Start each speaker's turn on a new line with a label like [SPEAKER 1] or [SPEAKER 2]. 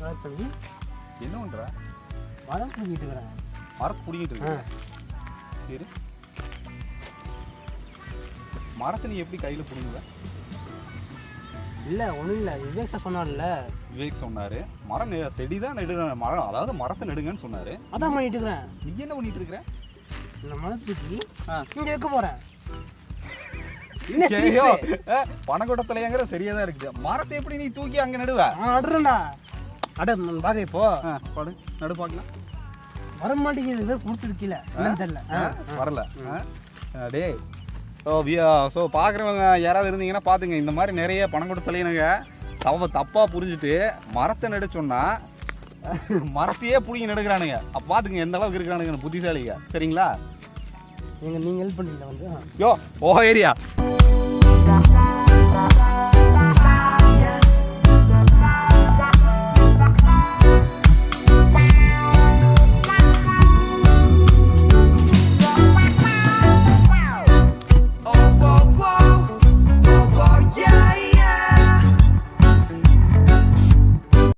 [SPEAKER 1] என்ன பண்ற?
[SPEAKER 2] மரம் பிடிக்கிட்டு இருக்கிறேன்.
[SPEAKER 1] மரத்தை பிடிக்கிட்டு இருக்க? சரி, மரத்தை நீ எப்படி கையில பிடிங்குவ?
[SPEAKER 2] இல்லை ஒன்றும் இல்லை, விவேக் சார் சொன்னார்ல.
[SPEAKER 1] விவேக் சொன்னாரு மரம் செடி தான் நெடுங்க, மரம் அதாவது மரத்தை நெடுங்கன்னு சொன்னாரு.
[SPEAKER 2] அதான் பண்ணிட்டு இருக்கிறேன்.
[SPEAKER 1] நீ என்ன பண்ணிட்டு இருக்கிற?
[SPEAKER 2] இந்த மரத்துக்கு இங்கே வைக்க போகிறேன்.
[SPEAKER 1] பனகொடத்துலையங்கிற சரியா தான் இருக்குது. மரத்தை எப்படி நீ தூக்கி அங்க நடுவ?
[SPEAKER 2] அடுறா அட பாரு, இப்போ
[SPEAKER 1] பாடு நடு பார்க்கலாம்.
[SPEAKER 2] வர மாட்டேங்குது, பிடிச்சிருக்கீல தெரியல,
[SPEAKER 1] வரல. டே ஸோ பார்க்குறவங்க யாராவது இருந்தீங்கன்னா பார்த்துங்க, இந்த மாதிரி நிறைய பனங்கொடத்துலையனுங்க தப்பாக புரிஞ்சுட்டு மரத்தை நடு சொன்னா மரத்தையே பிடிங்கி நடுக்கிறானுங்க. அப்போ பார்த்துங்க எந்த அளவுக்கு இருக்கிறானுங்க புத்திசாலிங்க. சரிங்களா?
[SPEAKER 2] நீங்கள் ஹெல்ப் பண்ணீங்களா வந்து?
[SPEAKER 1] யோ ஓ ஏரியா